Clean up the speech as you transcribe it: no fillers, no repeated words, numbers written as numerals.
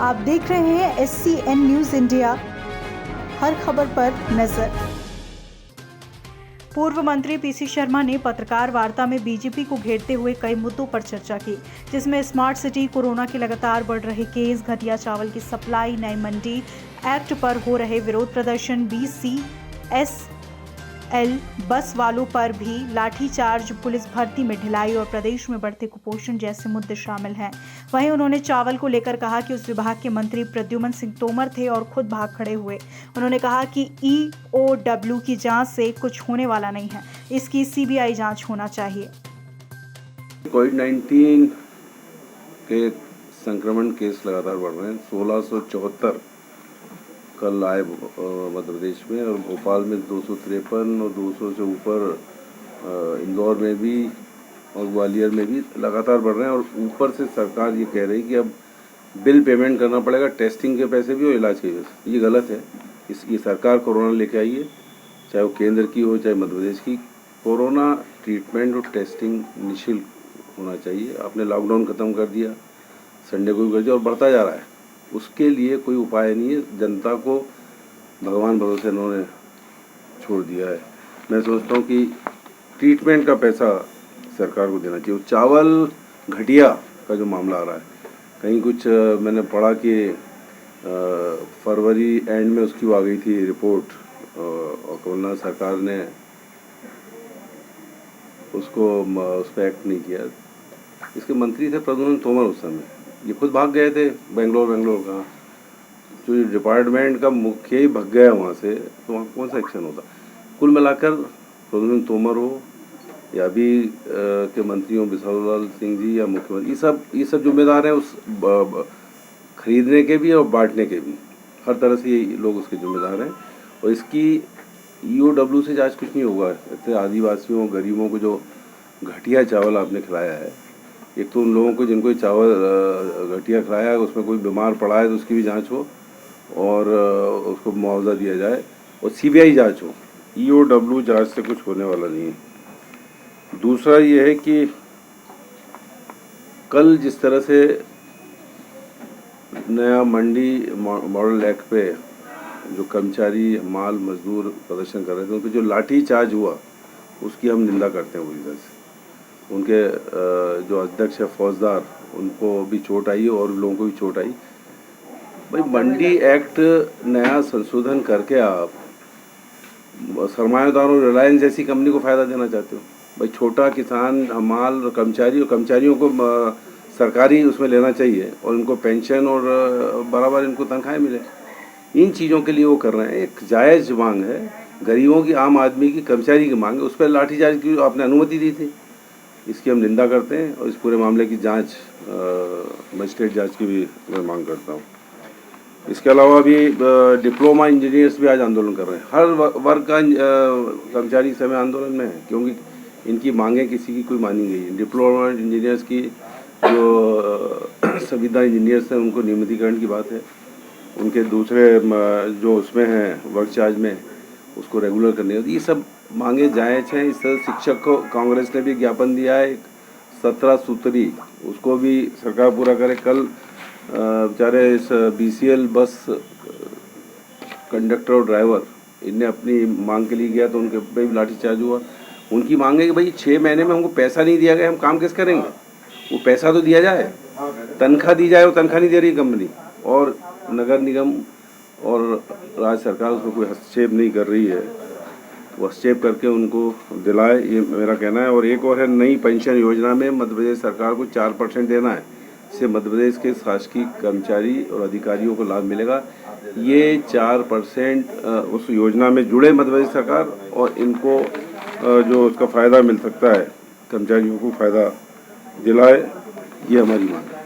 आप देख रहे हैं SCN न्यूज़ इंडिया, हर खबर पर नजर। पूर्व मंत्री पीसी शर्मा ने पत्रकार वार्ता में बीजेपी को घेरते हुए कई मुद्दों पर चर्चा की, जिसमें स्मार्ट सिटी, कोरोना के लगातार बढ़ रहे केस, घटिया चावल की सप्लाई, नई मंडी एक्ट पर हो रहे विरोध प्रदर्शन, BCSL बस वालों पर भी लाठीचार्ज, पुलिस भर्ती में ढिलाई और प्रदेश में बढ़ते कुपोषण जैसे मुद्दे शामिल हैं। वहीं उन्होंने चावल को लेकर कहा कि उस विभाग के मंत्री प्रद्युमन सिंह तोमर थे और खुद भाग खड़े हुए। उन्होंने कहा कि EOW की जांच से कुछ होने वाला नहीं है, इसकी CBI जांच होना चाहिए। कोविड-19 के संक्रमण केस लगातार बढ़ रहे हैं। 1674 कल आए मध्य प्रदेश में, और भोपाल में 253 और 200 से ऊपर इंदौर में भी और ग्वालियर में भी लगातार बढ़ रहे हैं। और ऊपर से सरकार ये कह रही कि अब बिल पेमेंट करना पड़ेगा, टेस्टिंग के पैसे भी और इलाज के पैसे। ये गलत है। ये सरकार कोरोना लेके आई है, चाहे वो केंद्र की हो चाहे मध्य प्रदेश की। कोरोना ट्रीटमेंट और टेस्टिंग निःशुल्क होना चाहिए। आपने लॉकडाउन ख़त्म कर दिया, संडे को भी कर दिया और बढ़ता जा रहा है। उसके लिए कोई उपाय नहीं है। जनता को भगवान भरोसे इन्होंने छोड़ दिया है। मैं सोचता हूँ कि ट्रीटमेंट का पैसा सरकार को देना चाहिए। चावल घटिया का जो मामला आ रहा है, कहीं कुछ मैंने पढ़ा कि फरवरी एंड में उसकी आ गई थी रिपोर्ट, और कमलनाथ सरकार ने उसको उस पर एक्ट नहीं किया। इसके मंत्री थे प्रद्युमन तोमर उस समय, ये खुद भाग गए थे बेंगलोर का। जो डिपार्टमेंट का मुखिया ही भाग गया वहाँ से, तो वहाँ कौन सा एक्शन होता। कुल मिलाकर प्रद्युमन तोमर हो या अभी के मंत्री हो बिसाहुलाल सिंह जी या मुख्यमंत्री, ये सब जिम्मेदार हैं उस खरीदने के भी और बांटने के भी। हर तरह से ये लोग उसके जिम्मेदार हैं। और इसकी EOW से जांच कुछ नहीं होगा। ऐसे आदिवासियों गरीबों को जो घटिया चावल आपने खिलाया है, एक तो उन लोगों को जिनको चावल घटिया खिलाया है उसमें कोई बीमार पड़ा है तो उसकी भी जांच हो और उसको मुआवजा दिया जाए और CBI जांच हो। EOW जांच से कुछ होने वाला नहीं है। दूसरा ये है कि कल जिस तरह से नया मंडी मॉडल एक्ट पे जो कर्मचारी माल मजदूर प्रदर्शन कर रहे थे, उन पर जो लाठी चार्ज हुआ उसकी हम निंदा करते हैं पूरी तरह से। उनके जो अध्यक्ष है फौजदार, उनको भी चोट आई और लोगों को भी चोट आई। भाई मंडी एक्ट नया संशोधन करके आप सरमाएदारों रिलायंस जैसी कंपनी को फ़ायदा देना चाहते हो। भाई छोटा किसान, हमाल और कर्मचारियों को सरकारी उसमें लेना चाहिए और उनको पेंशन और बराबर इनको तनख्वाहें मिले। इन चीज़ों के लिए वो कर रहे हैं। एक जायज़ मांग है, गरीबों की, आम आदमी की, कर्मचारी की मांग है। उस पर लाठीचार्ज की आपने अनुमति दी थी, इसकी हम निंदा करते हैं। और इस पूरे मामले की जांच, मजिस्ट्रेट जांच की भी मैं मांग करता हूँ। इसके अलावा भी डिप्लोमा इंजीनियर्स भी आज आंदोलन कर रहे हैं। हर वर्ग का कर्मचारी समय आंदोलन में है, क्योंकि इनकी मांगें किसी की कोई मानी गई है। डिप्लोमा इंजीनियर्स की जो संविदा इंजीनियर्स हैं उनको नियमितीकरण की बात है। उनके दूसरे जो उसमें हैं वर्क चार्ज में, उसको रेगुलर करने होती। ये सब मांगे जायज़ हैं। इस तरह शिक्षक को कांग्रेस ने भी ज्ञापन दिया है 17 सूत्री, उसको भी सरकार पूरा करे। कल बेचारे इस BCL बस कंडक्टर और ड्राइवर, इनने अपनी मांग के लिए गया तो उनके पे भी लाठीचार्ज हुआ। उनकी मांग है कि भाई 6 महीने में हमको पैसा नहीं दिया गया, हम काम कैसे करेंगे। वो पैसा तो दिया जाए, तनख्वाह दी जाए। वो तनख्वाह नहीं दे रही कंपनी, और नगर निगम और राज्य सरकार उसमें कोई हस्तक्षेप नहीं कर रही है। वो हस्तक्षेप करके उनको दिलाए, ये मेरा कहना है। और एक और है, नई पेंशन योजना में मध्य प्रदेश सरकार को 4% देना है। इससे मध्य प्रदेश के शासकीय कर्मचारी और अधिकारियों को लाभ मिलेगा। ये 4% उस योजना में जुड़े मध्य प्रदेश सरकार, और इनको जो उसका फ़ायदा मिल सकता है, कर्मचारियों को फ़ायदा दिलाए, ये हमारी मांग है।